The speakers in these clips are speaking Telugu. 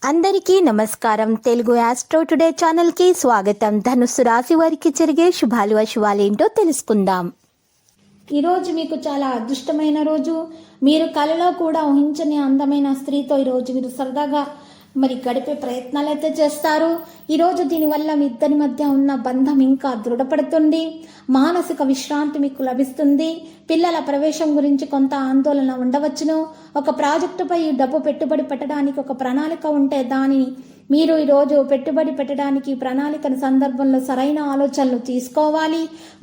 అందరికీ నమస్కారం. తెలుగు ఆస్ట్రో టుడే ఛానల్ కి స్వాగతం. ధనుస్సు రాశి వారికి జరిగే శుభాలు అశుభాలేంటో తెలుసుకుందాం. ఈరోజు మీకు చాలా అదృష్టమైన రోజు. మీరు కలలో కూడా ఊహించని అందమైన స్త్రీతో ఈరోజు మీరు సరదాగా గడిపే ప్రయత్నాలు అయితే చేస్తారు. ఈరోజు దీనివల్ల మీ ఇద్దరి మధ్య ఉన్న బంధం ఇంకా దృఢపడుతుంది. మానసిక విశ్రాంతి మీకు లభిస్తుంది. పిల్లల ప్రవేశం గురించి కొంత ఆందోళన ఉండవచ్చును. ఒక ప్రాజెక్టుపై డబ్బు పెట్టుబడి పెట్టడానికి ఒక ప్రణాళిక ఉంటే దానిని మీరు ఈరోజు పెట్టుబడి పెట్టడానికి ప్రణాళికను సందర్భంలో సరైన ఆలోచనలు తీసుకోవాలి.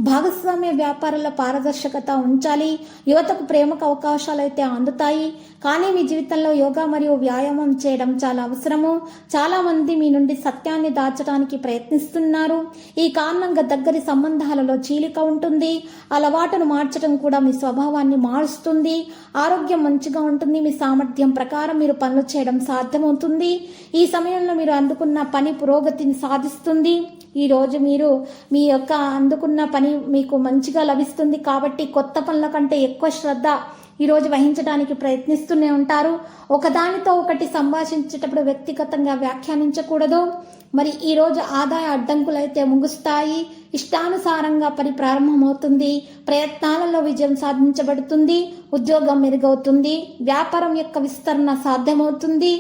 భాగస్వామ్య వ్యాపారాల పారదర్శకత ఉంచాలి. యువతకు ప్రేమకు అవకాశాలు అయితే అందుతాయి. కానీ మీ జీవితంలో యోగా మరియు వ్యాయామం చేయడం చాలా అవసరము. చాలా మంది మీ నుండి సత్యాన్ని దాచడానికి ప్రయత్నిస్తున్నారు. ఈ కారణంగా దగ్గరి సంబంధాలలో చీలిక ఉంటుంది. అలవాటును మార్చడం కూడా మీ స్వభావాన్ని మారుస్తుంది. ఆరోగ్యం మంచిగా ఉంటుంది. మీ సామర్థ్యం ప్రకారం మీరు పనులు చేయడం సాధ్యమవుతుంది. ఈ సమయంలో మీరు అందుకున్న పని పురోగతిని సాధిస్తుంది. ఈ రోజు మీరు మీ యొక్క అందుకున్న పని మీకు మంచిగా లభిస్తుంది. కాబట్టి కొత్త పనుల కంటే ఎక్కువ శ్రద్ధ ఈరోజు వహించడానికి ప్రయత్నిస్తూనే ఉంటారు. ఒకదానితో ఒకటి సంభాషించేటప్పుడు వ్యక్తిగతంగా వ్యాఖ్యానించకూడదు. ఈరోజు ఆదాయ అడ్డంకులు అయితే ముగుస్తాయి. ఇష్టానుసారంగా పని ప్రారంభమవుతుంది. ప్రయత్నాలలో విజయం సాధించబడుతుంది. ఉద్యోగం మెరుగవుతుంది. వ్యాపారం యొక్క విస్తరణ సాధ్యమవుతుంది.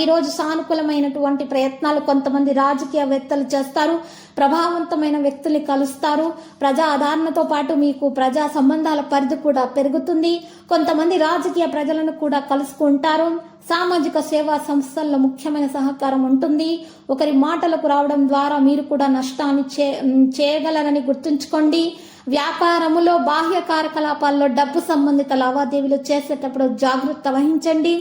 ఈరోజు సానుకూలమైనటువంటి ప్రయత్నాలు కొంతమంది రాజకీయవేత్తలు చేస్తారు. ప్రభావవంతమైన వ్యక్తుల్ని కలుస్తారు. ప్రజా ఆదరణతో పాటు మీకు ప్రజా సంబంధాల పరిధి కూడా పెరుగుతుంది. కొంతమంది రాజకీయ ప్రజలను కూడా కలుసుకుంటారు. సామాజిక సేవా సంస్థల్లో ముఖ్యమైన సహకారం ఉంటుంది. ఒకరి మాటలకు రావడం ద్వారా మీరు కూడా నష్టాన్ని చేయగలరని గుర్తుంచుకోండి. వ్యాపారములో బాహ్య కార్యకలాపాల్లో డబ్బు సంబంధిత లావాదేవీలు చేసేటప్పుడు జాగ్రత్త వహించండి.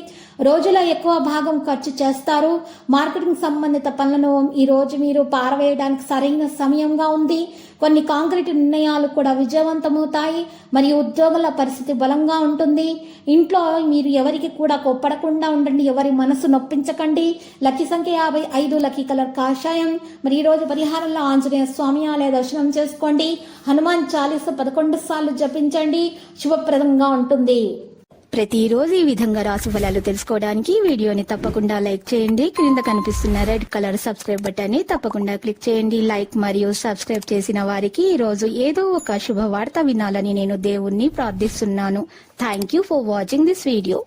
రోజులో ఎక్కువ భాగం ఖర్చు చేస్తారు. మార్కెటింగ్ సంబంధిత పనులను ఈ రోజు మీరు పారవేయడానికి సరైన సమయంగా ఉంది. కొన్ని కాంక్రీట్ నిర్ణయాలు కూడా విజయవంతమవుతాయి. మరియు ఉద్యోగుల పరిస్థితి బలంగా ఉంటుంది. ఇంట్లో మీరు ఎవరికి కూడా కోప్పడకుండా ఉండండి. ఎవరి మనసు నొప్పించకండి. లక్కీ సంఖ్య 55, లక్కీ కలర్ కాషాయం. ఈ రోజు పరిహారంలో ఆంజనేయ స్వామి ఆలయ దర్శనం చేసుకోండి. హనుమాన్ చాలీస 11 సార్లు జపించండి. శుభప్రదంగా ఉంటుంది. ప్రతిరోజు ఈ విధంగా రాశి ఫలాలు తెలుసుకోవడానికి వీడియోని తప్పకుండా లైక్ చేయండి. క్రింద కనిపిస్తున్న రెడ్ కలర్ సబ్స్క్రైబ్ బటన్ ని తప్పకుండా క్లిక్ చేయండి. లైక్ మరియు సబ్స్క్రైబ్ చేసిన వారికి ఈ రోజు ఏదో ఒక శుభవార్త వినాలని నేను దేవుణ్ణి ప్రార్థిస్తున్నాను. Thank you for watching this video.